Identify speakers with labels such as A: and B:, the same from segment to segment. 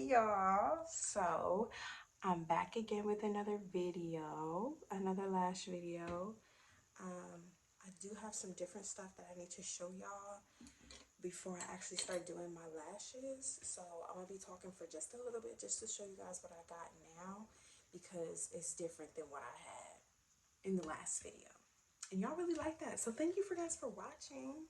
A: Hey y'all, so I'm back again with another video, another lash video. I do have some different stuff that I need to show y'all before I actually start doing my lashes. So I'm gonna be talking for just a little bit just to show you guys what I got now, because it's different than what I had in the last video. And y'all really like that. So thank you for guys for watching.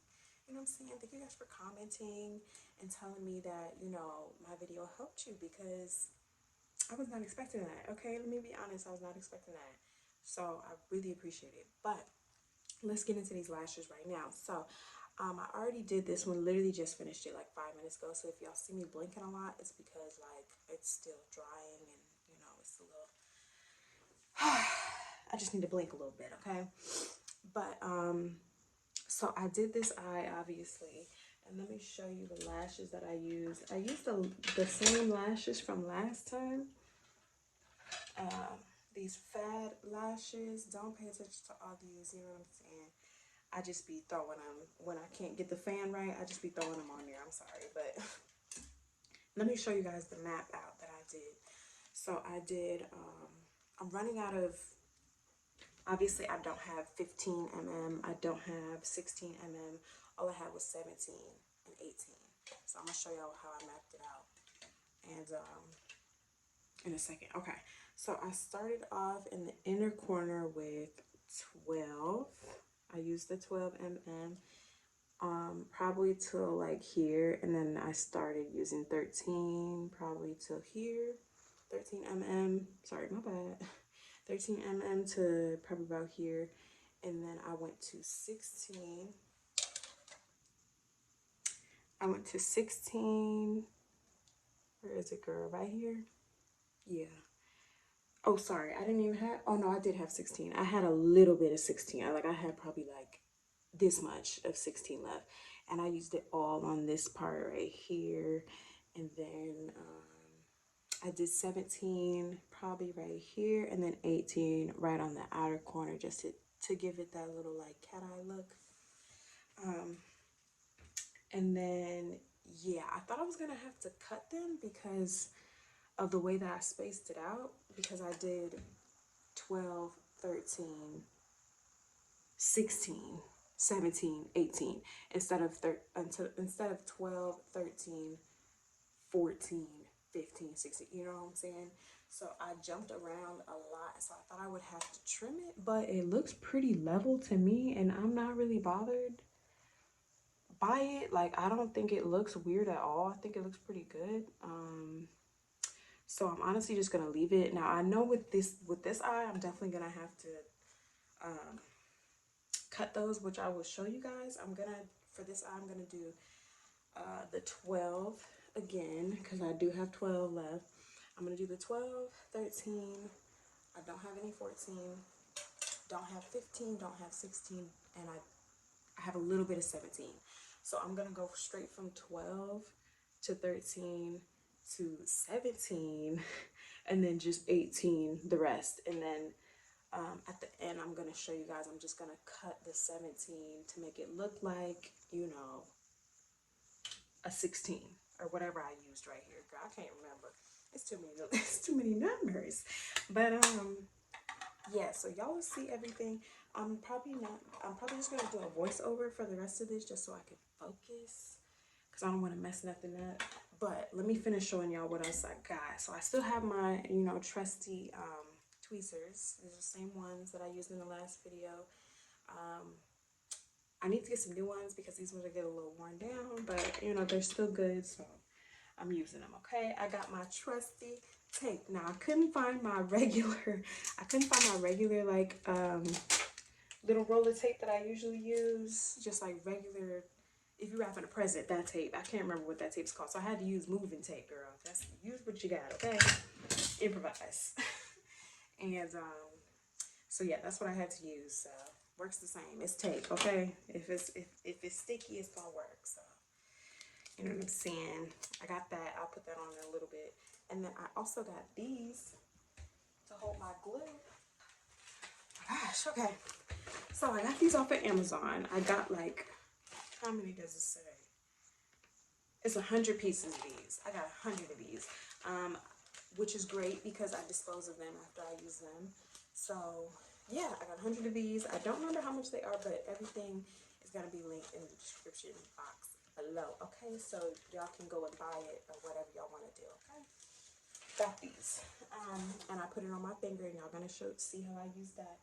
A: You know what I'm saying? Thank you guys for commenting and telling me that, my video helped you, because I was not expecting that. Okay, let me be honest, I was not expecting that. So I really appreciate it. But let's get into these lashes right now. So I already did this one, literally just finished it like 5 minutes ago. So if y'all see me blinking a lot, it's because like it's still drying and it's a little I just need to blink a little bit, okay? But so I did this eye, obviously, and let me show you the lashes that I used. I used the same lashes from last time. These fad lashes. Don't pay attention to all these, you know what I'm saying? I just be throwing them when I can't get the fan right. I just be throwing them on there. I'm sorry, but let me show you guys the map out that I did. So I did. I'm running out of. Obviously, I don't have 15 mm. I don't have 16 mm. All I had was 17 and 18. So I'm gonna show y'all how I mapped it out, and in a second. Okay, so I started off in the inner corner with 12. I used the 12 mm, probably till like here, and then I started using 13, probably till here. 13 mm. Sorry, my bad. 13 mm to probably about here, and then I went to 16. I went to 16. Where is it, girl? Right here? Yeah. Oh, sorry. I didn't even have. Oh no, I did have 16. I had a little bit of 16. I had probably like this much of 16 left, and I used it all on this part right here, and then I did 17 probably right here, and then 18 right on the outer corner, just to give it that little like cat eye look. And then yeah, I thought I was gonna have to cut them because of the way that I spaced it out, because I did 12, 13, 16, 17, 18 instead of 12, 13, 14, 15, 16, you know what I'm saying? So I jumped around a lot, so I thought I would have to trim it, but it looks pretty level to me, and I'm not really bothered by it. Like, I don't think it looks weird at all. I think it looks pretty good. So I'm honestly just gonna leave it. Now I know with this eye, I'm definitely gonna have to cut those, which I will show you guys. For this eye, I'm gonna do the 12 again, because I do have 12 left. I'm gonna do the 12, 13. I don't have any 14, don't have 15, don't have 16, and I have a little bit of 17. So I'm gonna go straight from 12 to 13 to 17, and then just 18 the rest. And then at the end, I'm gonna show you guys, I'm just gonna cut the 17 to make it look like, a 16 or whatever I used right here. Girl, I can't remember. It's too many. It's too many numbers. But yeah. So y'all will see everything. I'm probably just gonna do a voiceover for the rest of this, just so I can focus, because I don't want to mess nothing up. But let me finish showing y'all what else I got. So I still have my trusty tweezers. These are the same ones that I used in the last video. I need to get some new ones because these ones are getting a little worn down, but they're still good, so I'm using them. Okay, I got my trusty tape. Now I couldn't find my regular like little roller tape that I usually use, just like regular, if you're wrapping a present, that tape. I can't remember what that tape's called, so I had to use moving tape, girl. Use what you got, okay? Improvise. And so yeah, that's what I had to use. So works the same. It's tape, okay? If it's sticky, it's gonna work. So you know what I'm saying? I got that. I'll put that on there a little bit. And then I also got these to hold my glue. Gosh, okay. So I got these off of Amazon. I got like, how many does it say? It's 100 pieces of these. I got 100 of these. which is great because I dispose of them after I use them. So yeah, I got 100 of these. I don't remember how much they are, but everything is going to be linked in the description box below. Okay, so y'all can go and buy it or whatever y'all want to do. Okay, got these. And I put it on my finger, and y'all going to see how I use that.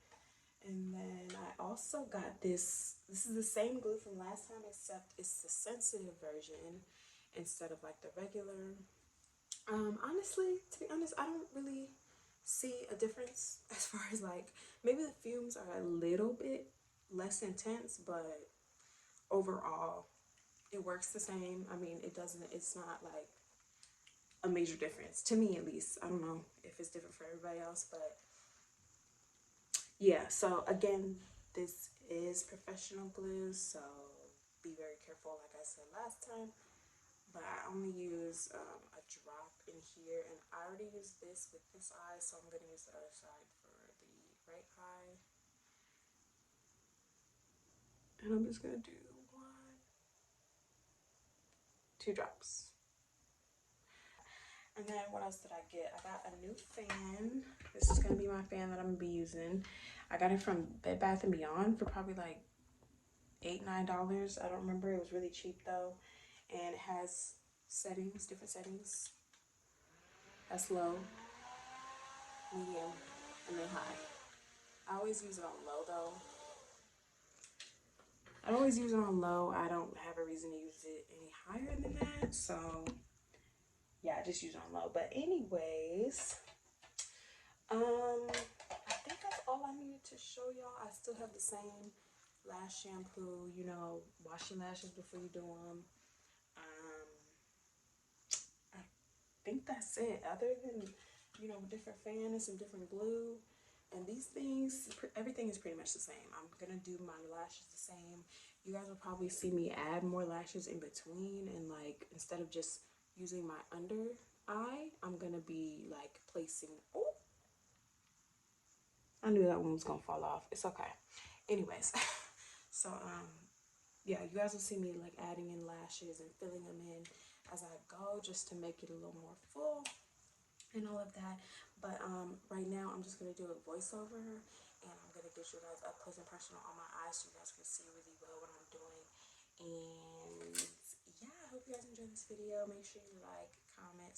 A: And then I also got this. This is the same glue from last time, except it's the sensitive version instead of like the regular. Honestly, to be honest, I don't really see a difference as far as like, maybe the fumes are a little bit less intense, but overall it works the same. I mean, it's not like a major difference to me, at least. I don't know if it's different for everybody else, but yeah. So again, this is professional glue, so be very careful, like I said last time. But I only use a drop in here, and I already used this with this eye, so I'm going to use the other side for the right eye. And I'm just going to do 2 drops. And then what else did I get? I got a new fan. This is going to be my fan that I'm going to be using. I got it from Bed Bath & Beyond for probably like $8, $9. I don't remember. It was really cheap though. And it has settings, different settings. That's low, medium, and then high. I always use it on low though. I always use it on low. I don't have a reason to use it any higher than that. So yeah, I just use it on low. But anyways, I think that's all I needed to show y'all. I still have the same lash shampoo, you know, wash your lashes before you do them. I think that's it. Other than, you know, different fan and some different glue and these things, everything is pretty much the same. I'm gonna do my lashes the same. You guys will probably see me add more lashes in between, and like instead of just using my under eye, I'm gonna be like placing, oh, I knew that one was gonna fall off. It's okay. Anyways, so yeah, you guys will see me like adding in lashes and filling them in as I go, just to make it a little more full and all of that. But right now I'm just gonna do a voiceover, and I'm gonna get you guys up close and personal on my eyes so you guys can see really well what I'm doing. And yeah, I hope you guys enjoyed this video. Make sure you like, comment,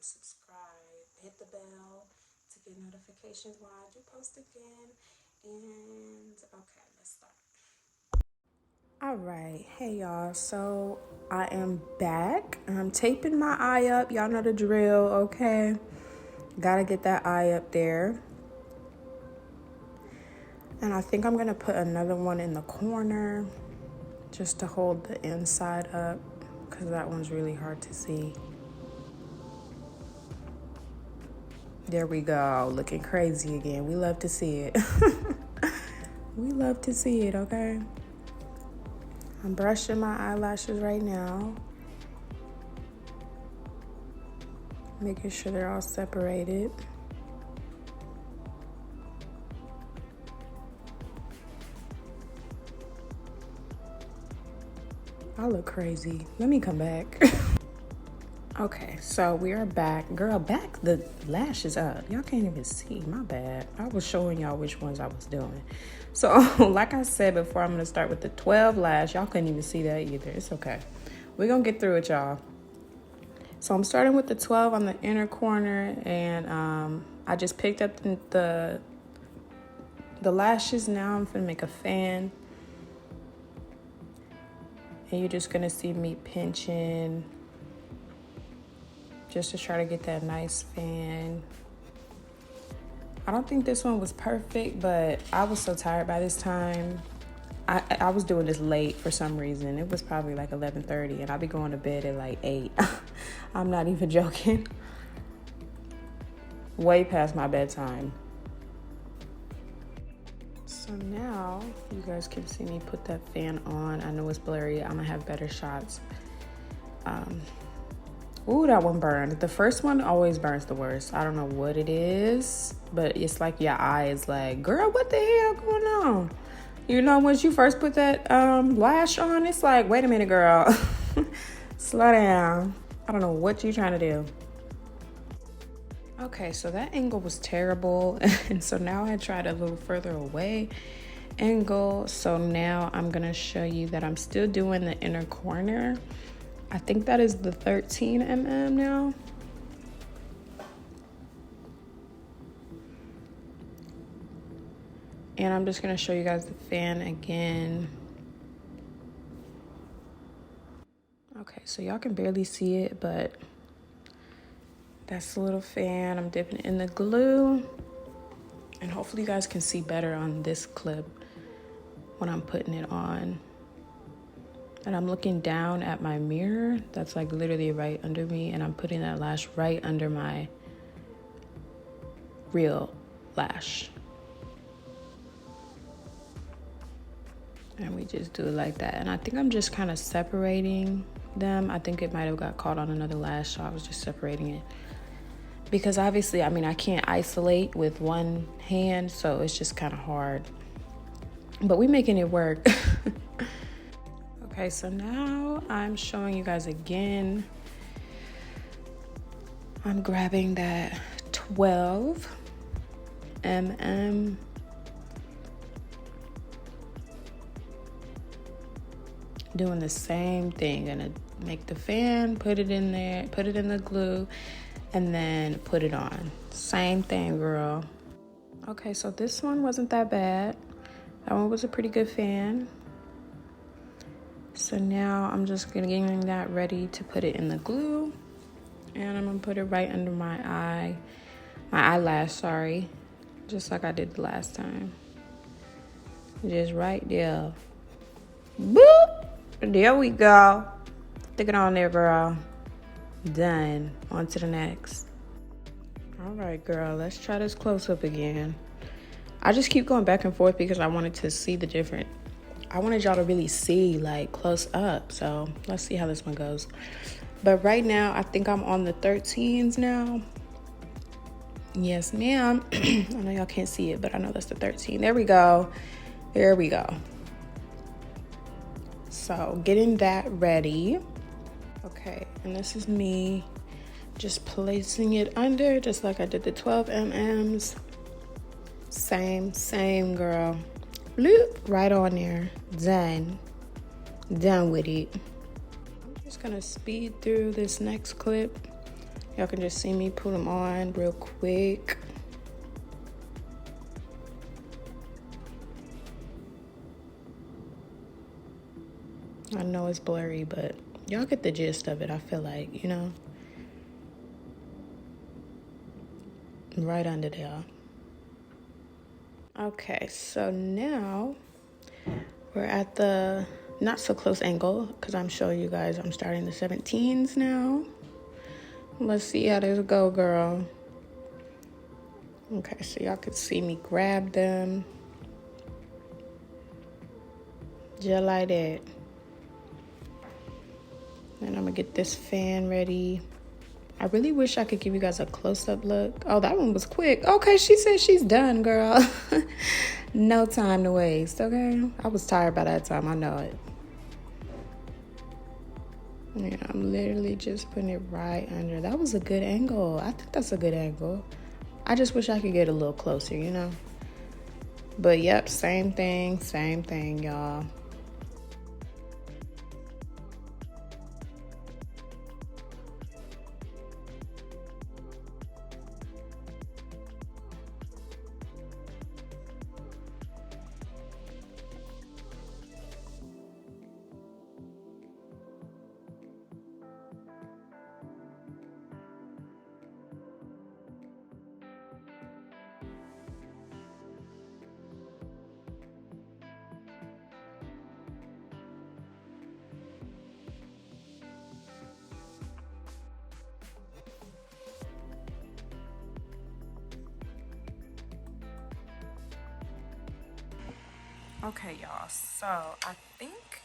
A: subscribe, hit the bell to get notifications when I do post again. And okay, let's start. All right, hey y'all, so I am back. I'm taping my eye up. Y'all know the drill, okay? Gotta get that eye up there. And I think I'm gonna put another one in the corner just to hold the inside up, because that one's really hard to see. There we go, looking crazy again. We love to see it. We love to see it, okay? I'm brushing my eyelashes right now, making sure they're all separated. I look crazy. Let me come back. Okay, so we are back. Girl, back the lashes up. Y'all can't even see, my bad. I was showing y'all which ones I was doing. So like I said before, I'm gonna start with the 12 lash. Y'all couldn't even see that either. It's okay. We're gonna get through it, y'all. So I'm starting with the 12 on the inner corner, and I just picked up the lashes. Now I'm gonna make a fan. And you're just gonna see me pinching just to try to get that nice fan. I don't think this one was perfect, but I was so tired by this time. I was doing this late for some reason. It was probably like 11:30, and I'll be going to bed at like 8. I'm not even joking. Way past my bedtime. So now you guys can see me put that fan on. I know it's blurry. I'm gonna have better shots. Ooh, that one burned. The first one always burns the worst. I don't know what it is, but it's like your eye is like, girl, what the hell going on? You know, once you first put that lash on, it's like, wait a minute, girl. Slow down. I don't know what you're trying to do. Okay, so that angle was terrible. And so now I tried a little further away angle. So now I'm gonna show you that I'm still doing the inner corner. I think that is the 13 mm now. And I'm just gonna show you guys the fan again. Okay, so y'all can barely see it, but that's the little fan. I'm dipping it in the glue. And hopefully you guys can see better on this clip when I'm putting it on. And I'm looking down at my mirror. That's like literally right under me. And I'm putting that lash right under my real lash. And we just do it like that. And I think I'm just kind of separating them. I think it might have got caught on another lash, so I was just separating it. Because obviously, I mean, I can't isolate with one hand, so it's just kind of hard. But we're making it work. Okay, so now I'm showing you guys again. I'm grabbing that 12 mm. Doing the same thing. Gonna make the fan, put it in there, put it in the glue, and then put it on. Same thing, girl. Okay, so this one wasn't that bad. That one was a pretty good fan. So now I'm just getting that ready to put it in the glue. And I'm gonna put it right under my eye. My eyelash, sorry. Just like I did the last time. Just right there. Boop! There we go. Stick it on there, girl. Done. On to the next. All right, girl. Let's try this close-up again. I just keep going back and forth because I wanted to see the different. I wanted y'all to really see, like, close up. So let's see how this one goes. But right now, I think I'm on the 13s now. Yes, ma'am. I know y'all can't see it, but I know that's the 13. There we go. There we go. So getting that ready. Okay, and this is me just placing it under, just like I did the 12 mm's. Same, girl. Bloop, right on there. Done with it. I'm just gonna speed through this next clip. Y'all can just see me put them on real quick. I know it's blurry, but y'all get the gist of it, I feel like, you know? Right under there. Okay, so now we're at the not so close angle because I'm showing you guys I'm starting the 17s now. Let's see how this go, girl. Okay, so y'all could see me grab them. Just like that. And I'm gonna get this fan ready. I really wish I could give you guys a close-up look. Oh, that one was quick. Okay, she said she's done, girl. No time to waste, okay? I was tired by that time, I know it. Yeah, I'm literally just putting it right under. That was a good angle. I think that's a good angle. I just wish I could get a little closer, you know? But yep, same thing, y'all. Okay, y'all, so I think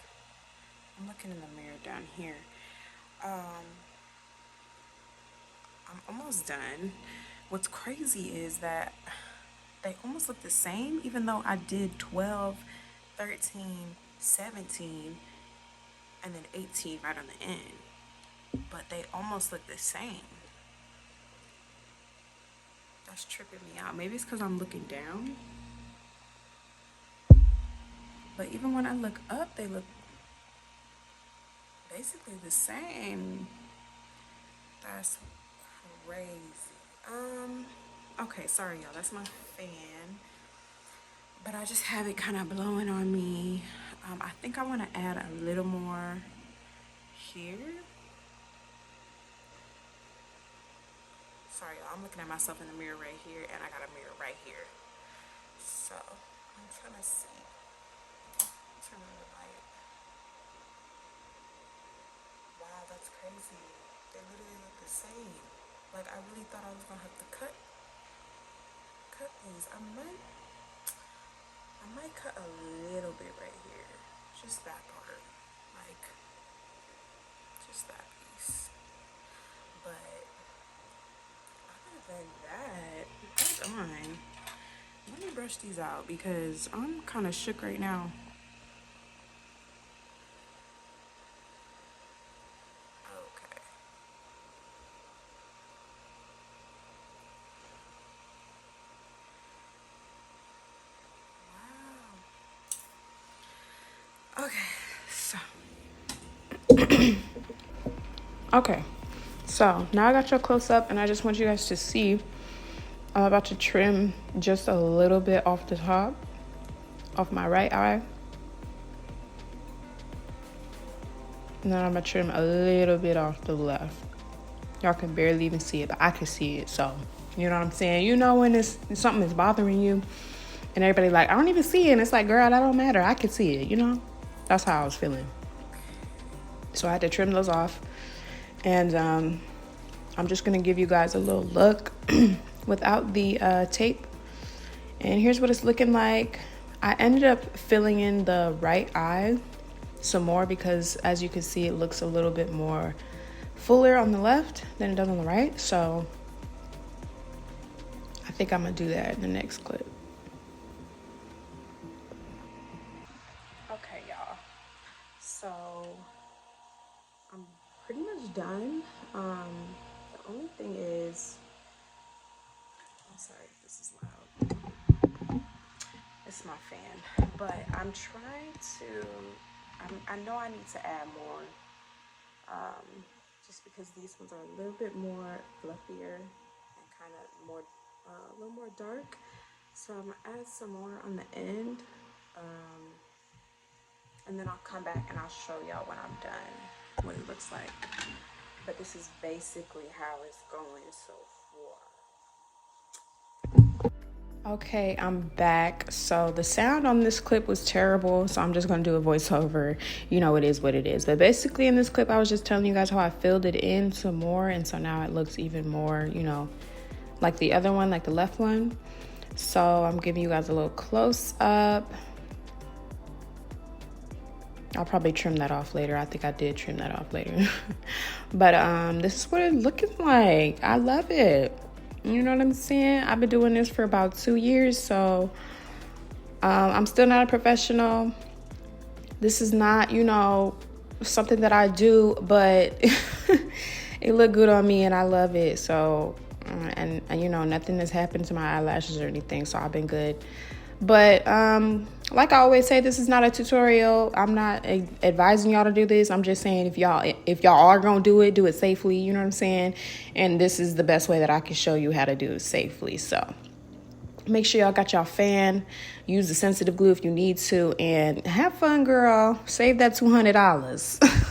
A: I'm looking in the mirror down here. I'm almost done. What's crazy is that they almost look the same, even though I did 12, 13, 17, and then 18 right on the end. But they almost look the same. That's tripping me out. Maybe it's because I'm looking down. But even when I look up, they look basically the same. That's crazy. Okay, sorry y'all, that's my fan. But I just have it kind of blowing on me. I think I want to add a little more here. Sorry y'all, I'm looking at myself in the mirror right here, and I got a mirror right here. So, I'm trying to see. Turn on the light. Wow, that's crazy. They literally look the same. Like, I really thought I was gonna have to cut these. I might cut a little bit right here. Just that part. Like, just that piece. But other than that, hold on. Let me brush these out because I'm kind of shook right now. Okay. Wow. Okay, so now I got your close up, and I just want you guys to see. I'm about to trim just a little bit off the top, off my right eye. And then I'm gonna trim a little bit off the left. Y'all can barely even see it, but I can see it. So, you know what I'm saying? You know when something is bothering you, and everybody like, I don't even see it. And it's like, girl, that don't matter. I can see it, you know? That's how I was feeling. So I had to trim those off. And I'm just gonna give you guys a little look without the tape. And here's what it's looking like. I ended up filling in the right eye some more because, as you can see, it looks a little bit more fuller on the left than it does on the right. So I think I'm gonna do that in the next clip. Okay, y'all. So I'm pretty much done. The only thing is, I'm sorry, this is loud. It's my fan, but I'm trying to. I know I need to add more, just because these ones are a little bit more fluffier and kind of more, a little more dark. So I'm gonna add some more on the end, and then I'll come back and I'll show y'all when I'm done what it looks like. But this is basically how it's going so far. Okay, I'm back. So the sound on this clip was terrible, so I'm just gonna do a voiceover. You know, it is what it is. But basically in this clip, I was just telling you guys how I filled it in some more, and so now it looks even more, you know, like the other one, like the left one. So I'm giving you guys a little close up. I'll probably trim that off later. I think I did trim that off later. But this is what it's looking like. I love it. You know what I'm saying? I've been doing this for about 2 years, so I'm still not a professional. This is not, you know, something that I do, but it looked good on me and I love it. So, and you know, nothing has happened to my eyelashes or anything, so I've been good. But like I always say, this is not a tutorial. I'm not advising y'all to do this. I'm just saying if y'all are gonna do it safely. You know what I'm saying? And this is the best way that I can show you how to do it safely. So make sure y'all got y'all fan. Use the sensitive glue if you need to, and have fun, girl. Save that $200.